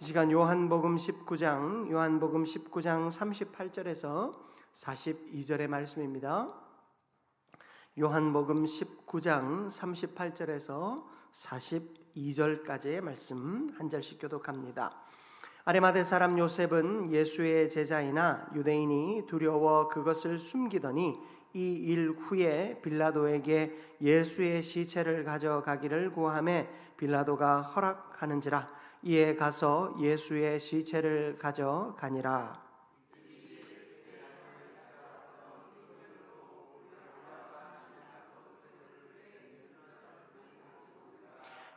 시간 요한복음 19장 38절에서 42절의 말씀입니다. 요한복음 19장 38절에서 42절까지의 말씀 한 절씩 교독합니다. 아리마대 사람 요셉은 예수의 제자이나 유대인이 두려워 그것을 숨기더니 이 일 후에 빌라도에게 예수의 시체를 가져가기를 구하매 빌라도가 허락하는지라. 이에 가서 예수의 시체를 가져가니라.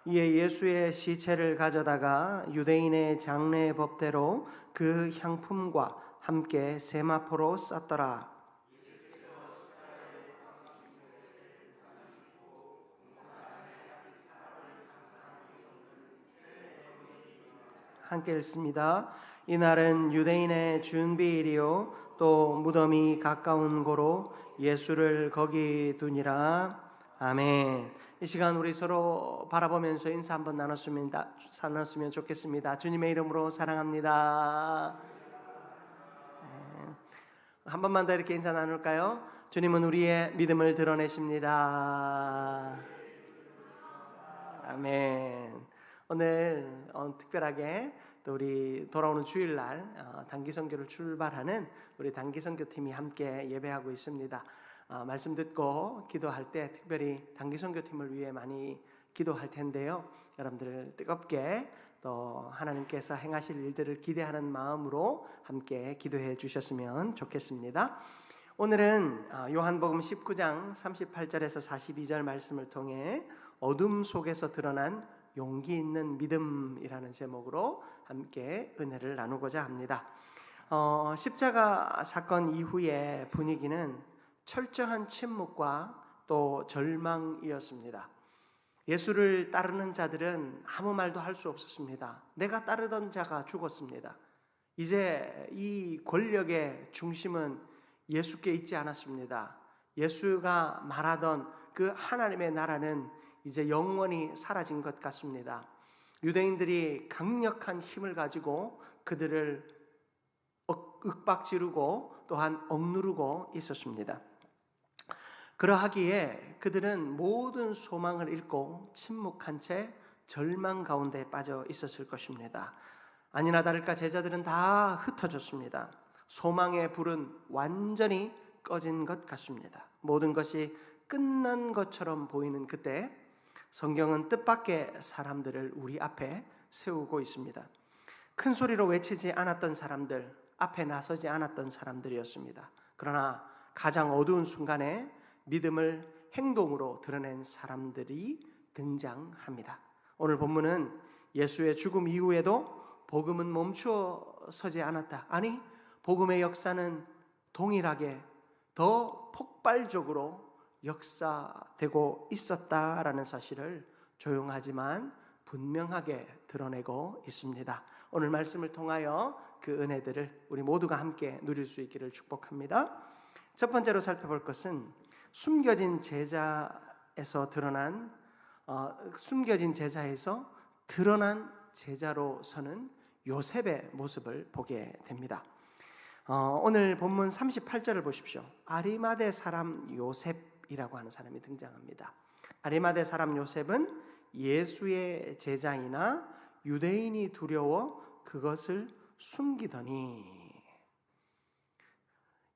이에 예수의 시체를 가져다가 유대인의 장례 법대로 그 향품과 함께 세마포로 쌌더라. 함께 읽습니다. 이날은 유대인의 준비일이요 또 무덤이 가까운 고로 예수를 거기 두니라. 아멘. 이 시간 우리 서로 바라보면서 인사 한번 나눴으면 좋겠습니다. 주님의 이름으로 사랑합니다. 한 번만 더 이렇게 인사 나눌까요? 주님은 우리의 믿음을 드러내십니다. 아멘. 오늘 특별하게 또 우리 돌아오는 주일날 단기 선교를 출발하는 우리 단기 선교팀이 함께 예배하고 있습니다. 말씀 듣고 기도할 때 특별히 단기 선교팀을 위해 많이 기도할 텐데요. 여러분들 뜨겁게 또 하나님께서 행하실 일들을 기대하는 마음으로 함께 기도해 주셨으면 좋겠습니다. 오늘은 요한복음 19장 38절에서 42절 말씀을 통해 어둠 속에서 드러난 용기 있는 믿음이라는 제목으로 함께 은혜를 나누고자 합니다. 십자가 사건 이후의 분위기는 철저한 침묵과 또 절망이었습니다. 예수를 따르는 자들은 아무 말도 할 수 없었습니다. 내가 따르던 자가 죽었습니다. 이제 이 권력의 중심은 예수께 있지 않았습니다. 예수가 말하던 그 하나님의 나라는 이제 영원히 사라진 것 같습니다. 유대인들이 강력한 힘을 가지고 그들을 윽박지르고 또한 억누르고 있었습니다. 그러하기에 그들은 모든 소망을 잃고 침묵한 채 절망 가운데 빠져 있었을 것입니다. 아니나 다를까 제자들은 다 흩어졌습니다. 소망의 불은 완전히 꺼진 것 같습니다. 모든 것이 끝난 것처럼 보이는 그때 성경은 뜻밖의 사람들을 우리 앞에 세우고 있습니다. 큰 소리로 외치지 않았던 사람들, 앞에 나서지 않았던 사람들이었습니다. 그러나 가장 어두운 순간에 믿음을 행동으로 드러낸 사람들이 등장합니다. 오늘 본문은 예수의 죽음 이후에도 복음은 멈추어 서지 않았다. 아니, 복음의 역사는 동일하게 더 폭발적으로 역사되고 있었다라는 사실을 조용하지만 분명하게 드러내고 있습니다. 오늘 말씀을 통하여 그 은혜들을 우리 모두가 함께 누릴 수 있기를 축복합니다. 첫 번째로 살펴볼 것은 숨겨진 제자에서 드러난 제자로 서는 요셉의 모습을 보게 됩니다. 오늘 본문 38절을 보십시오. 아리마대 사람 요셉이라고 하는 사람이 등장합니다. 아리마대 사람 요셉은 예수의 제자이나 유대인이 두려워 그것을 숨기더니,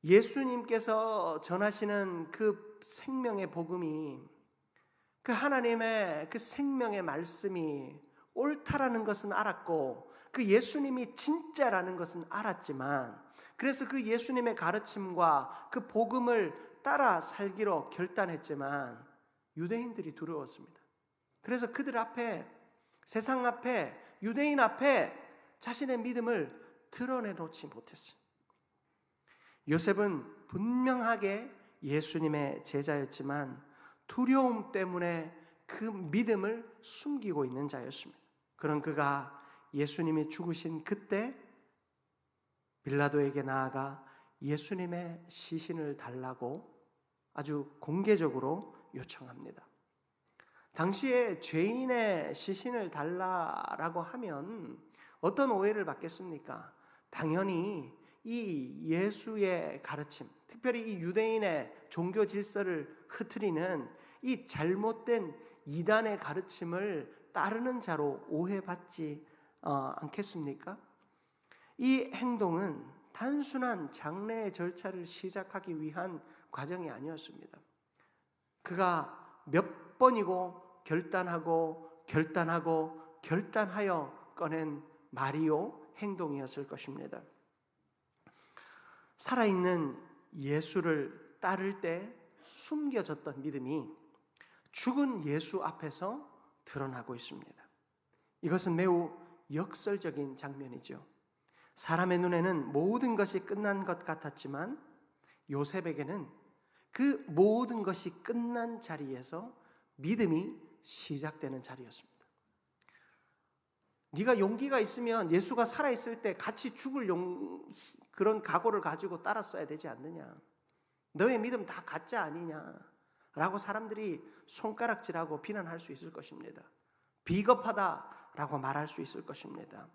예수님께서 전하시는 그 생명의 복음이, 그 하나님의 그 생명의 말씀이 옳다라는 것은 알았고 그 예수님이 진짜라는 것은 알았지만, 그래서 그 예수님의 가르침과 그 복음을 따라 살기로 결단했지만 유대인들이 두려웠습니다. 그래서 그들 앞에, 세상 앞에, 유대인 앞에 자신의 믿음을 드러내놓지 못했어요. 요셉은 분명하게 예수님의 제자였지만 두려움 때문에 그 믿음을 숨기고 있는 자였습니다. 그런 그가 예수님이 죽으신 그때 빌라도에게 나아가 예수님의 시신을 달라고 아주 공개적으로 요청합니다. 당시에 죄인의 시신을 달라라고 하면 어떤 오해를 받겠습니까? 당연히 이 예수의 가르침, 특별히 이 유대인의 종교 질서를 흐트리는 이 잘못된 이단의 가르침을 따르는 자로 오해받지 않겠습니까? 이 행동은 단순한 장례의 절차를 시작하기 위한 과정이 아니었습니다. 그가 몇 번이고 결단하여 꺼낸 말이요 행동이었을 것입니다. 살아있는 예수를 따를 때 숨겨졌던 믿음이 죽은 예수 앞에서 드러나고 있습니다. 이것은 매우 역설적인 장면이죠. 사람의 눈에는 모든 것이 끝난 것 같았지만 요셉에게는 그 모든 것이 끝난 자리에서 믿음이 시작되는 자리였습니다. 네가 용기가 있으면 예수가 살아있을 때 같이 죽을 그런 각오를 가지고 따랐어야 되지 않느냐. 너의 믿음 다 가짜 아니냐 라고 사람들이 손가락질하고 비난할 수 있을 것입니다. 비겁하다라고 말할 수 있을 것입니다.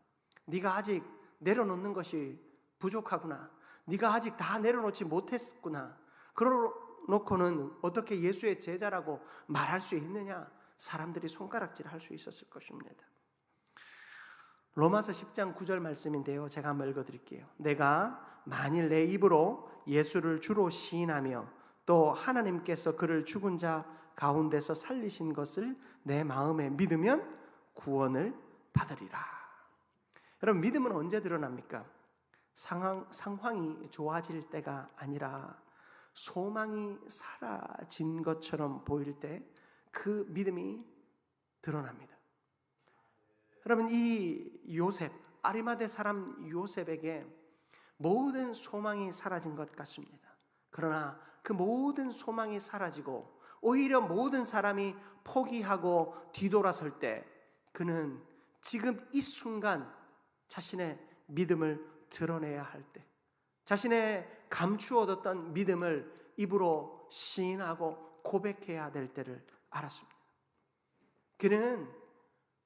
네가 아직 내려놓는 것이 부족하구나. 네가 아직 다 내려놓지 못했구나. 그러놓고는 어떻게 예수의 제자라고 말할 수 있느냐. 사람들이 손가락질할 수 있었을 것입니다. 로마서 10장 9절 말씀인데요. 제가 한번 읽어드릴게요. 내가 만일 내 입으로 예수를 주로 시인하며 또 하나님께서 그를 죽은 자 가운데서 살리신 것을 내 마음에 믿으면 구원을 받으리라. 여러분, 믿음은 언제 드러납니까? 상황이 좋아질 때가 아니라 소망이 사라진 것처럼 보일 때 그 믿음이 드러납니다. 여러분, 이 요셉, 아리마대 사람 요셉에게 모든 소망이 사라진 것 같습니다. 그러나 그 모든 소망이 사라지고 오히려 모든 사람이 포기하고 뒤돌아설 때 그는 지금 이 순간 자신의 믿음을 드러내야 할 때, 자신의 감추어뒀던 믿음을 입으로 시인하고 고백해야 될 때를 알았습니다. 그는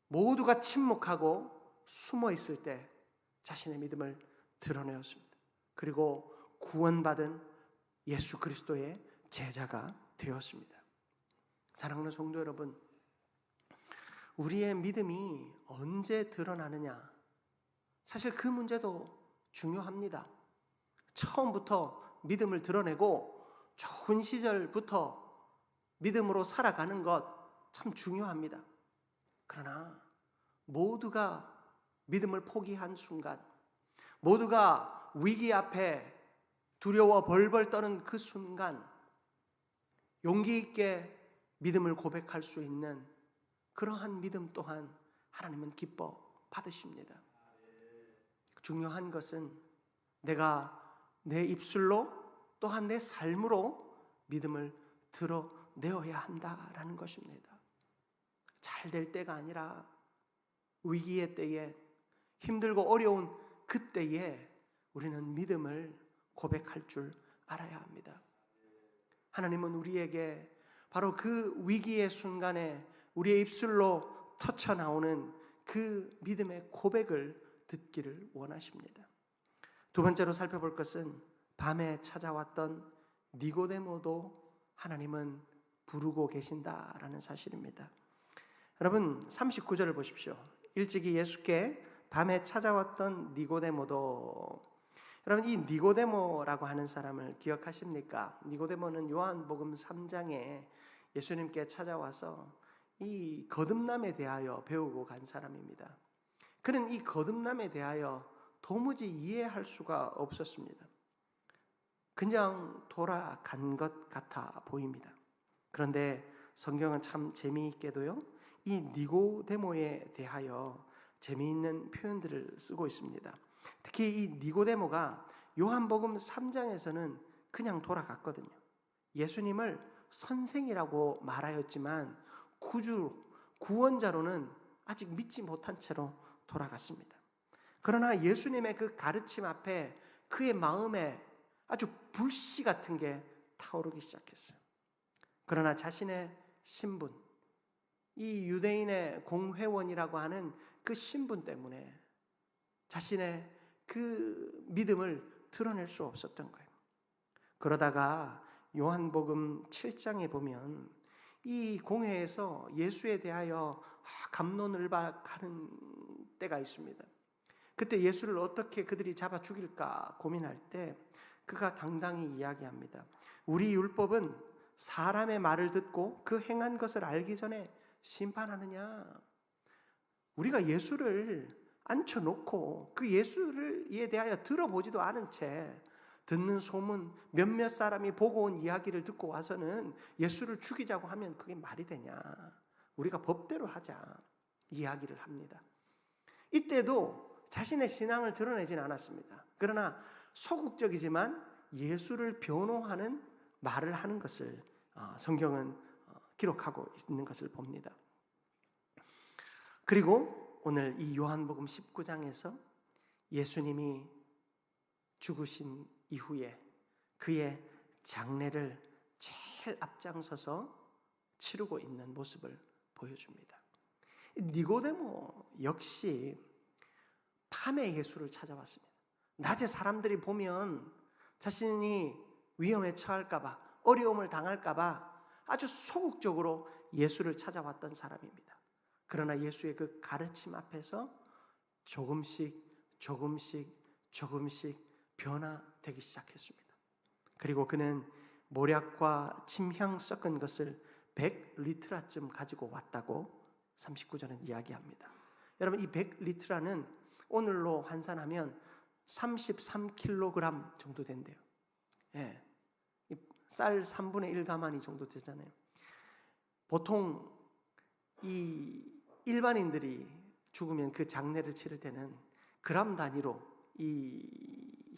모두가 침묵하고 숨어 있을 때 자신의 믿음을 드러내었습니다. 그리고 구원받은 예수 그리스도의 제자가 되었습니다. 사랑하는 성도 여러분, 우리의 믿음이 언제 드러나느냐, 사실 그 문제도 중요합니다. 처음부터 믿음을 드러내고 좋은 시절부터 믿음으로 살아가는 것 참 중요합니다. 그러나 모두가 믿음을 포기한 순간, 모두가 위기 앞에 두려워 벌벌 떠는 그 순간 용기 있게 믿음을 고백할 수 있는 그러한 믿음 또한 하나님은 기뻐 받으십니다. 중요한 것은 내가 내 입술로 또한 내 삶으로 믿음을 드러내어야 한다라는 것입니다. 잘 될 때가 아니라 위기의 때에, 힘들고 어려운 그때에 우리는 믿음을 고백할 줄 알아야 합니다. 하나님은 우리에게 바로 그 위기의 순간에 우리의 입술로 터쳐나오는 그 믿음의 고백을 듣기를 원하십니다. 두 번째로 살펴볼 것은 밤에 찾아왔던 니고데모도 하나님은 부르고 계신다라는 사실입니다. 여러분, 39절을 보십시오. 일찍이 예수께 밤에 찾아왔던 니고데모도, 여러분, 이 니고데모라고 하는 사람을 기억하십니까? 니고데모는 요한복음 3장에 예수님께 찾아와서 이 거듭남에 대하여 배우고 간 사람입니다. 그는 이 거듭남에 대하여 도무지 이해할 수가 없었습니다. 그냥 돌아간 것 같아 보입니다. 그런데 성경은 참 재미있게도요, 이 니고데모에 대하여 재미있는 표현들을 쓰고 있습니다. 특히 이 니고데모가 요한복음 3장에서는 그냥 돌아갔거든요. 예수님을 선생이라고 말하였지만 구원자로는 아직 믿지 못한 채로 돌아갔습니다. 그러나 예수님의 그 가르침 앞에 그의 마음에 아주 불씨 같은 게 타오르기 시작했어요. 그러나 자신의 신분, 이 유대인의 공회원이라고 하는 그 신분 때문에 자신의 그 믿음을 드러낼 수 없었던 거예요. 그러다가 요한복음 7장에 보면 이 공회에서 예수에 대하여 갑론을박하는 때가 있습니다. 그때 예수를 어떻게 그들이 잡아 죽일까 고민할 때 그가 당당히 이야기합니다. 우리 율법은 사람의 말을 듣고 그 행한 것을 알기 전에 심판하느냐? 우리가 예수를 앉혀놓고 그 예수에 대하여 들어보지도 않은 채 듣는 소문 몇몇 사람이 보고 온 이야기를 듣고 와서는 예수를 죽이자고 하면 그게 말이 되냐? 우리가 법대로 하자 이야기를 합니다. 이때도 자신의 신앙을 드러내진 않았습니다. 그러나 소극적이지만 예수를 변호하는 말을 하는 것을 성경은 기록하고 있는 것을 봅니다. 그리고 오늘 이 요한복음 19장에서 예수님이 죽으신 이후에 그의 장례를 제일 앞장서서 치르고 있는 모습을 보여줍니다. 니고데모 역시 밤에 예수를 찾아왔습니다. 낮에 사람들이 보면 자신이 위험에 처할까 봐, 어려움을 당할까 봐 아주 소극적으로 예수를 찾아왔던 사람입니다. 그러나 예수의 그 가르침 앞에서 조금씩 변화되기 시작했습니다. 그리고 그는 모략과 침향 섞은 것을 100리트라쯤 가지고 왔다고 39절은 이야기합니다. 여러분, 이 100리트라는 오늘로 환산하면 33kg 정도 된대요. 예. 쌀 3분의 1 가마니 정도 되잖아요. 보통 이 일반인들이 죽으면 그 장례를 치를 때는 그람 단위로 이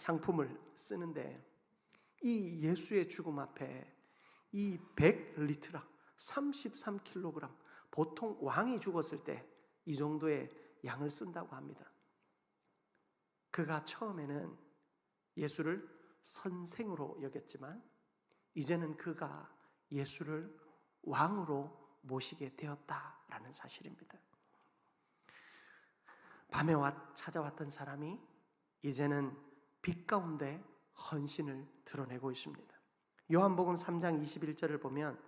향품을 쓰는데 이 예수의 죽음 앞에 이 100리트라 33kg 보통 왕이 죽었을 때 이 정도의 양을 쓴다고 합니다. 그가 처음에는 예수를 선생으로 여겼지만 이제는 그가 예수를 왕으로 모시게 되었다라는 사실입니다. 밤에 찾아왔던 사람이 이제는 빛 가운데 헌신을 드러내고 있습니다. 요한복음 3장 21절을 보면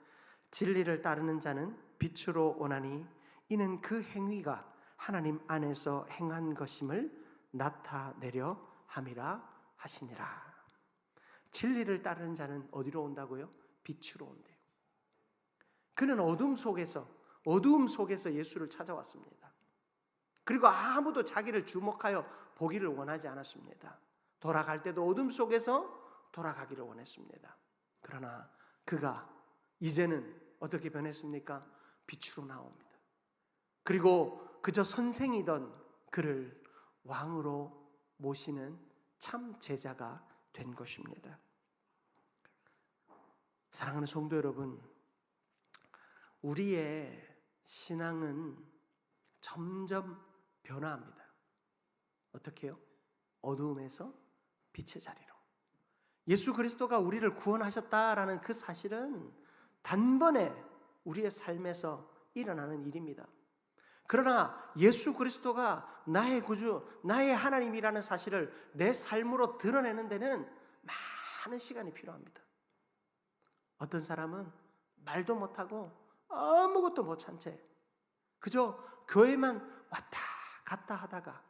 진리를 따르는 자는 빛으로 오나니 이는 그 행위가 하나님 안에서 행한 것임을 나타내려 함이라 하시니라. 진리를 따르는 자는 어디로 온다고요? 빛으로 온대요. 그는 어둠 속에서 예수를 찾아왔습니다. 그리고 아무도 자기를 주목하여 보기를 원하지 않았습니다. 돌아갈 때도 어둠 속에서 돌아가기를 원했습니다. 그러나 그가 이제는 어떻게 변했습니까? 빛으로 나옵니다. 그리고 그저 선생이던 그를 왕으로 모시는 참 제자가 된 것입니다. 사랑하는 성도 여러분, 우리의 신앙은 점점 변화합니다. 어떻게 해요? 어두움에서 빛의 자리로. 예수 그리스도가 우리를 구원하셨다라는 그 사실은 단번에 우리의 삶에서 일어나는 일입니다. 그러나 예수 그리스도가 나의 구주, 나의 하나님이라는 사실을 내 삶으로 드러내는 데는 많은 시간이 필요합니다. 어떤 사람은 말도 못하고 아무것도 못한 채 그저 교회만 왔다 갔다 하다가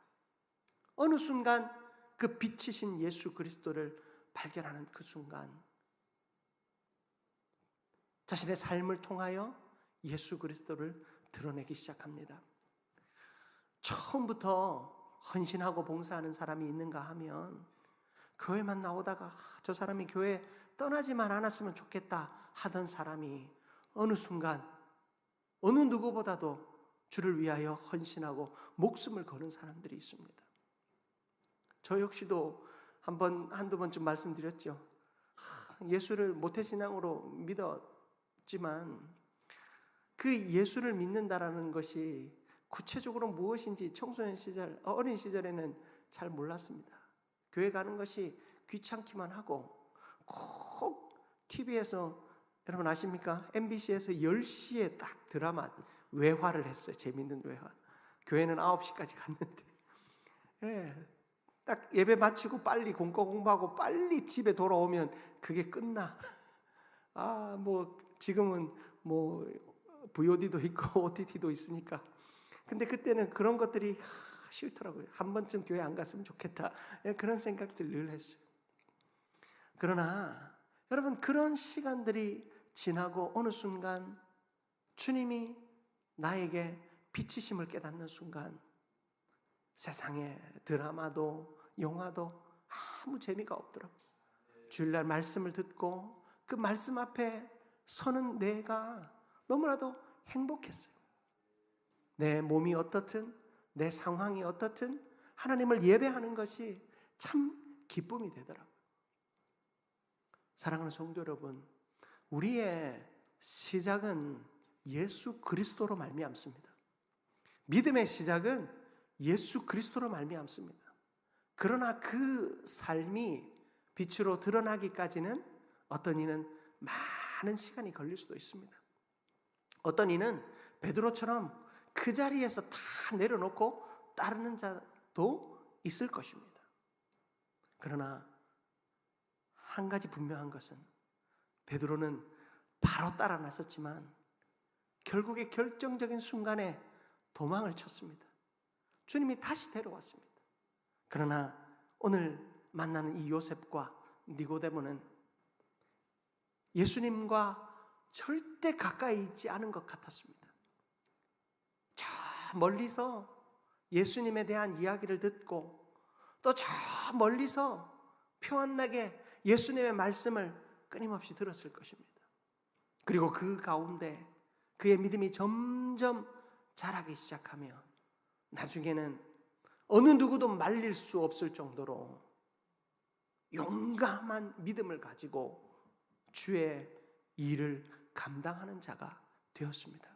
어느 순간 그 빛이신 예수 그리스도를 발견하는 그 순간 자신의 삶을 통하여 예수 그리스도를 드러내기 시작합니다. 처음부터 헌신하고 봉사하는 사람이 있는가 하면 교회만 나오다가 저 사람이 교회 떠나지만 않았으면 좋겠다 하던 사람이 어느 순간 어느 누구보다도 주를 위하여 헌신하고 목숨을 거는 사람들이 있습니다. 저 역시도 한두 번쯤 말씀드렸죠. 예수를 모태신앙으로 믿었지만 그 예수를 믿는다라는 것이 구체적으로 무엇인지 청소년 시절, 어린 시절에는 잘 몰랐습니다. 교회 가는 것이 귀찮기만 하고 꼭 TV에서 여러분 아십니까? MBC에서 10시에 딱 드라마 외화를 했어요. 재밌는 외화. 교회는 9시까지 갔는데 예, 딱 예배 마치고 빨리 공부하고 빨리 집에 돌아오면 그게 끝나. 뭐 지금은 뭐 VOD도 있고 OTT도 있으니까. 근데 그때는 그런 것들이 싫더라고요. 한 번쯤 교회 안 갔으면 좋겠다. 그런 생각들 늘 했어요. 그러나 여러분, 그런 시간들이 지나고 어느 순간 주님이 나에게 빛이심을 깨닫는 순간 세상에 드라마도 영화도 아무 재미가 없더라고요. 주일날 말씀을 듣고 그 말씀 앞에 서는 내가 너무나도 행복했어요. 내 몸이 어떻든 내 상황이 어떻든 하나님을 예배하는 것이 참 기쁨이 되더라고요. 사랑하는 성도 여러분, 우리의 시작은 예수 그리스도로 말미암습니다. 믿음의 시작은 예수 그리스도로 말미암습니다. 그러나 그 삶이 빛으로 드러나기까지는 어떤 이는 많은 시간이 걸릴 수도 있습니다. 어떤 이는 베드로처럼 그 자리에서 다 내려놓고 따르는 자도 있을 것입니다. 그러나 한 가지 분명한 것은 베드로는 바로 따라 나섰지만 결국에 결정적인 순간에 도망을 쳤습니다. 주님이 다시 데려왔습니다. 그러나 오늘 만나는 이 요셉과 니고데모는 예수님과 절대 가까이 있지 않은 것 같았습니다. 저 멀리서 예수님에 대한 이야기를 듣고 또 저 멀리서 평안나게 예수님의 말씀을 끊임없이 들었을 것입니다. 그리고 그 가운데 그의 믿음이 점점 자라기 시작하며 나중에는 어느 누구도 말릴 수 없을 정도로 용감한 믿음을 가지고 주의 일을 감당하는 자가 되었습니다.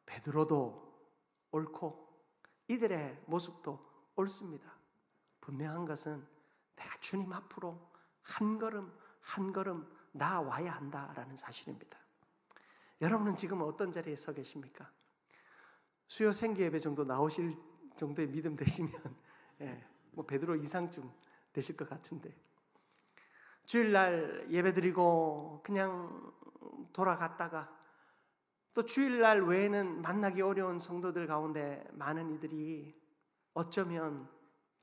베드로도 옳고 이들의 모습도 옳습니다. 분명한 것은 내가 주님 앞으로 한 걸음 한 걸음 나아와야 한다라는 사실입니다. 여러분은 지금 어떤 자리에 서 계십니까? 수요 생기 예배 정도 나오실 정도의 믿음 되시면 뭐 베드로 이상쯤 되실 것 같은데, 주일날 예배드리고 그냥 돌아갔다가 또 주일날 외에는 만나기 어려운 성도들 가운데 많은 이들이 어쩌면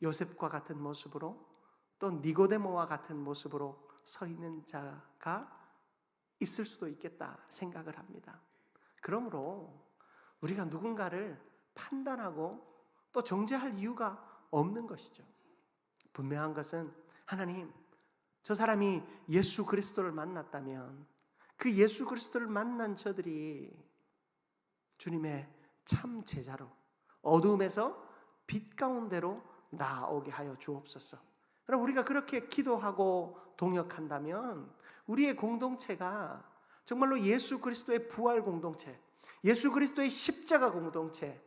요셉과 같은 모습으로 또 니고데모와 같은 모습으로 서 있는 자가 있을 수도 있겠다 생각을 합니다. 그러므로 우리가 누군가를 판단하고 또 정죄할 이유가 없는 것이죠. 분명한 것은 하나님, 저 사람이 예수 그리스도를 만났다면 그 예수 그리스도를 만난 저들이 주님의 참 제자로 어두움에서 빛 가운데로 나아오게 하여 주옵소서. 그럼 우리가 그렇게 기도하고 동역한다면 우리의 공동체가 정말로 예수 그리스도의 부활 공동체, 예수 그리스도의 십자가 공동체,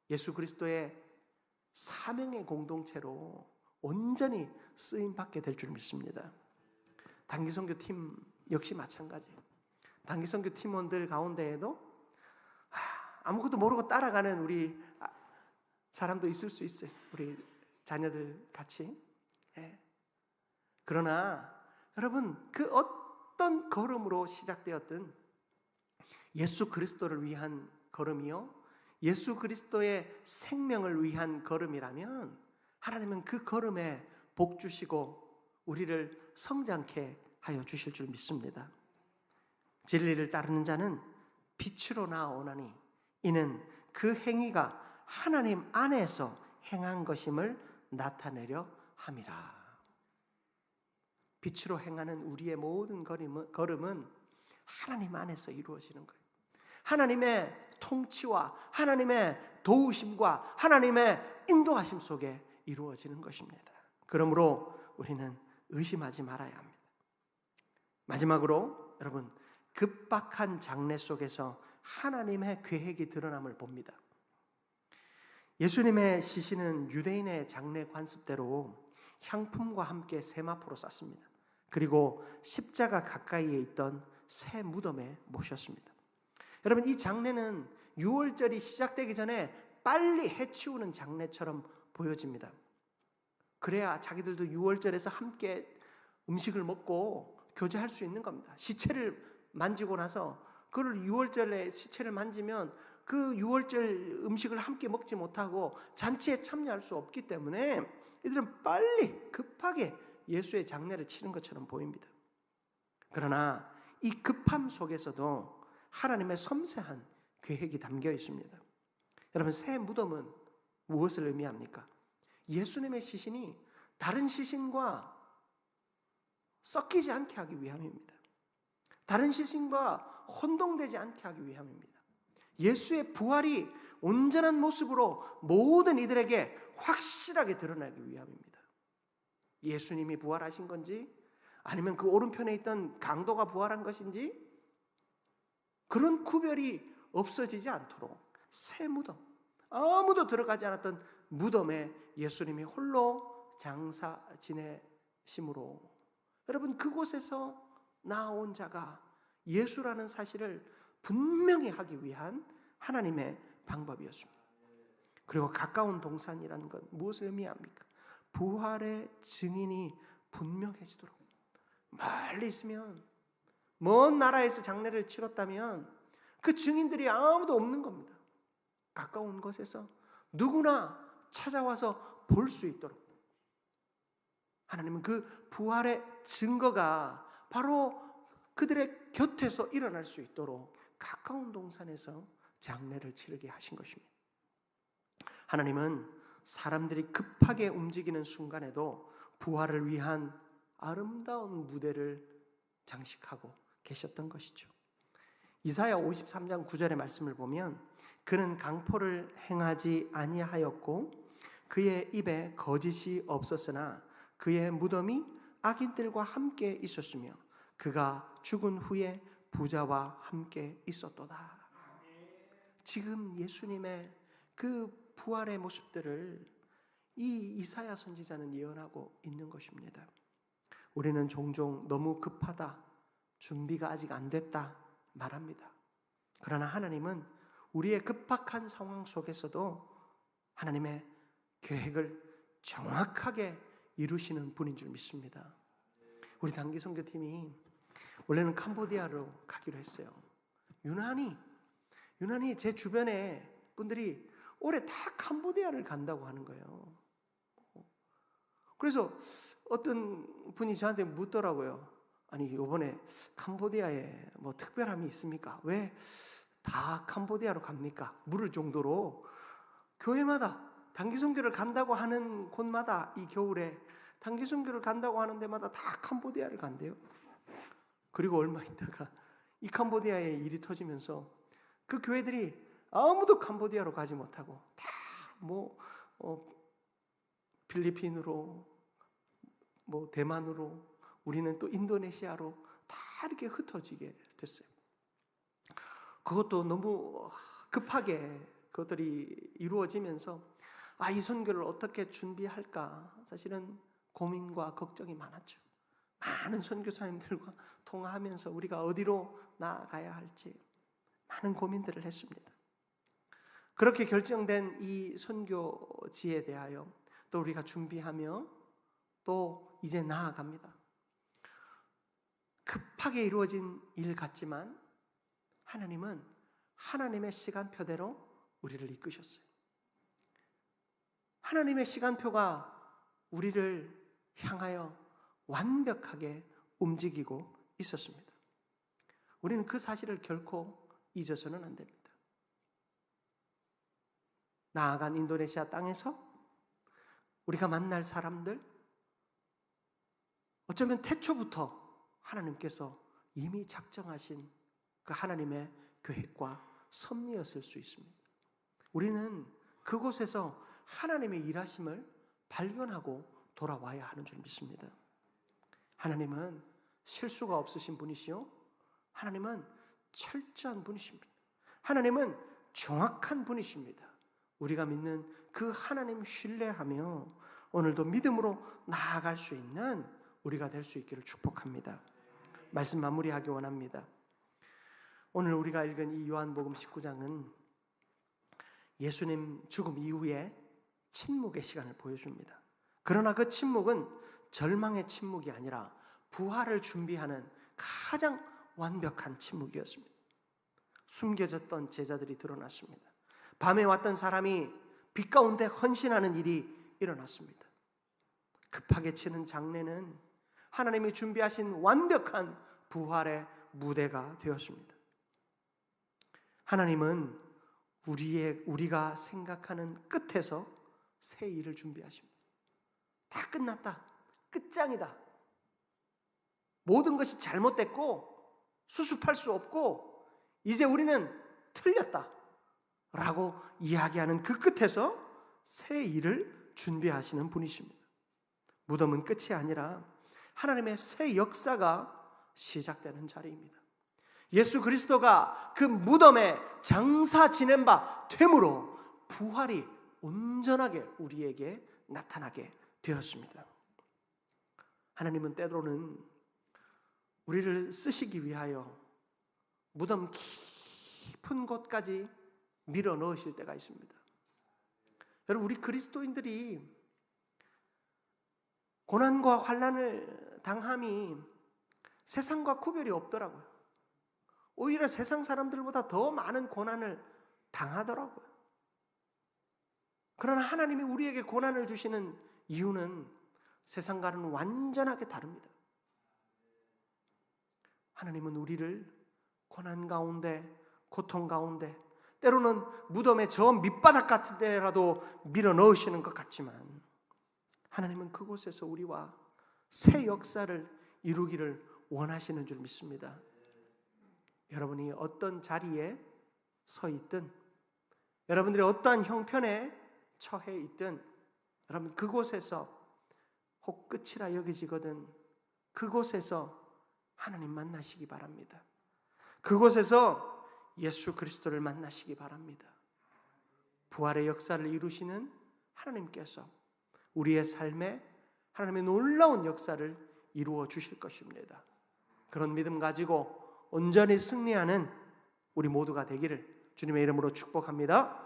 예수 그리스도의 사명의 공동체로 온전히 쓰임받게 될 줄 믿습니다. 단기선교팀 역시 마찬가지예요. 단기선교 팀원들 가운데에도 아무것도 모르고 따라가는 우리 사람도 있을 수 있어요. 우리 자녀들 같이. 그러나 여러분, 그 어떤 걸음으로 시작되었든 예수 그리스도를 위한 걸음이요, 예수 그리스도의 생명을 위한 걸음이라면 하나님은 그 걸음에 복 주시고 우리를 성장케 하여 주실 줄 믿습니다. 진리를 따르는 자는 빛으로 나아오나니 이는 그 행위가 하나님 안에서 행한 것임을 나타내려 함이라. 빛으로 행하는 우리의 모든 걸음은 하나님 안에서 이루어지는 거예요. 하나님의 통치와 하나님의 도우심과 하나님의 인도하심 속에 이루어지는 것입니다. 그러므로 우리는 의심하지 말아야 합니다. 마지막으로 여러분, 급박한 장래 속에서 하나님의 계획이 드러남을 봅니다. 예수님의 시신은 유대인의 장례 관습대로 향품과 함께 세마포로 쌌습니다. 그리고 십자가 가까이에 있던 새 무덤에 모셨습니다. 여러분, 이 장례는 6월절이 시작되기 전에 빨리 해치우는 장례처럼 보여집니다. 그래야 자기들도 유월절에서 함께 음식을 먹고 교제할 수 있는 겁니다. 시체를 만지고 나서 그걸 유월절에 시체를 만지면 그 유월절 음식을 함께 먹지 못하고 잔치에 참여할 수 없기 때문에 이들은 빨리 급하게 예수의 장례를 치른 것처럼 보입니다. 그러나 이 급함 속에서도 하나님의 섬세한 계획이 담겨 있습니다. 여러분, 새 무덤은 무엇을 의미합니까? 예수님의 시신이 다른 시신과 섞이지 않게 하기 위함입니다. 다른 시신과 혼동되지 않게 하기 위함입니다. 예수의 부활이 온전한 모습으로 모든 이들에게 확실하게 드러나기 위함입니다. 예수님이 부활하신 건지 아니면 그 오른편에 있던 강도가 부활한 것인지 그런 구별이 없어지지 않도록 새 무덤, 아무도 들어가지 않았던 무덤에 예수님이 홀로 장사 지내심으로 여러분, 그곳에서 나온 자가 예수라는 사실을 분명히 하기 위한 하나님의 방법이었습니다. 그리고 가까운 동산이라는 건 무엇을 의미합니까? 부활의 증인이 분명해지도록. 멀리 있으면, 먼 나라에서 장례를 치렀다면 그 증인들이 아무도 없는 겁니다. 가까운 곳에서 누구나 찾아와서 볼 수 있도록 하나님은 그 부활의 증거가 바로 그들의 곁에서 일어날 수 있도록 가까운 동산에서 장례를 치르게 하신 것입니다. 하나님은 사람들이 급하게 움직이는 순간에도 부활을 위한 아름다운 무대를 장식하고 계셨던 것이죠. 이사야 53장 9절의 말씀을 보면 그는 강포를 행하지 아니하였고 그의 입에 거짓이 없었으나 그의 무덤이 악인들과 함께 있었으며 그가 죽은 후에 부자와 함께 있었도다. 지금 예수님의 그 부활의 모습들을 이 이사야 선지자는 예언하고 있는 것입니다. 우리는 종종 너무 급하다, 준비가 아직 안 됐다 말합니다. 그러나 하나님은 우리의 급박한 상황 속에서도 하나님의 계획을 정확하게 이루시는 분인 줄 믿습니다. 우리 단기 선교팀이 원래는 캄보디아로 가기로 했어요. 유난히 제 주변에 분들이 올해 다 캄보디아를 간다고 하는 거예요. 그래서 어떤 분이 저한테 묻더라고요. 아니, 이번에 캄보디아에 뭐 특별함이 있습니까? 왜 다 캄보디아로 갑니까? 물을 정도로 교회마다 단기 선교를 간다고 하는 곳마다 이 겨울에 단기 선교를 간다고 하는 데마다 다 캄보디아를 간대요. 그리고 얼마 있다가 이 캄보디아에 일이 터지면서 그 교회들이 아무도 캄보디아로 가지 못하고 다 필리핀으로 대만으로 우리는 또 인도네시아로 다 이렇게 흩어지게 됐어요. 그것도 너무 급하게 그것들이 이루어지면서 이 선교를 어떻게 준비할까 사실은 고민과 걱정이 많았죠. 많은 선교사님들과 통화하면서 우리가 어디로 나아가야 할지 많은 고민들을 했습니다. 그렇게 결정된 이 선교지에 대하여 또 우리가 준비하며 또 이제 나아갑니다. 급하게 이루어진 일 같지만 하나님은 하나님의 시간표대로 우리를 이끄셨어요. 하나님의 시간표가 우리를 향하여 완벽하게 움직이고 있었습니다. 우리는 그 사실을 결코 잊어서는 안 됩니다. 나아간 인도네시아 땅에서 우리가 만날 사람들, 어쩌면 태초부터 하나님께서 이미 작정하신 그 하나님의 계획과 섭리였을 수 있습니다. 우리는 그곳에서 하나님의 일하심을 발견하고 돌아와야 하는 줄 믿습니다. 하나님은 실수가 없으신 분이시요, 하나님은 철저한 분이십니다. 하나님은 정확한 분이십니다. 우리가 믿는 그 하나님 신뢰하며 오늘도 믿음으로 나아갈 수 있는 우리가 될 수 있기를 축복합니다. 말씀 마무리하기 원합니다. 오늘 우리가 읽은 이 요한복음 19장은 예수님 죽음 이후에 침묵의 시간을 보여줍니다. 그러나 그 침묵은 절망의 침묵이 아니라 부활을 준비하는 가장 완벽한 침묵이었습니다. 숨겨졌던 제자들이 드러났습니다. 밤에 왔던 사람이 빛 가운데 헌신하는 일이 일어났습니다. 급하게 치는 장례는 하나님이 준비하신 완벽한 부활의 무대가 되었습니다. 하나님은 우리가 생각하는 끝에서 새 일을 준비하십니다. 다 끝났다. 끝장이다. 모든 것이 잘못됐고 수습할 수 없고 이제 우리는 틀렸다 라고 이야기하는 그 끝에서 새 일을 준비하시는 분이십니다. 무덤은 끝이 아니라 하나님의 새 역사가 시작되는 자리입니다. 예수 그리스도가 그 무덤에 장사 지낸 바 되므로 부활이 온전하게 우리에게 나타나게 되었습니다. 하나님은 때로는 우리를 쓰시기 위하여 무덤 깊은 곳까지 밀어 넣으실 때가 있습니다. 여러분, 우리 그리스도인들이 고난과 환난을 당함이 세상과 구별이 없더라고요. 오히려 세상 사람들보다 더 많은 고난을 당하더라고요. 그러나 하나님이 우리에게 고난을 주시는 이유는 세상과는 완전하게 다릅니다. 하나님은 우리를 고난 가운데, 고통 가운데, 때로는 무덤의 저 밑바닥 같은 데라도 밀어 넣으시는 것 같지만 하나님은 그곳에서 우리와 새 역사를 이루기를 원하시는 줄 믿습니다. 여러분이 어떤 자리에 서 있든, 여러분들이 어떠한 형편에 처해 있든, 여러분 그곳에서 혹 끝이라 여겨지거든 그곳에서 하나님 만나시기 바랍니다. 그곳에서 예수 그리스도를 만나시기 바랍니다. 부활의 역사를 이루시는 하나님께서 우리의 삶에 하나님의 놀라운 역사를 이루어 주실 것입니다. 그런 믿음 가지고 온전히 승리하는 우리 모두가 되기를 주님의 이름으로 축복합니다.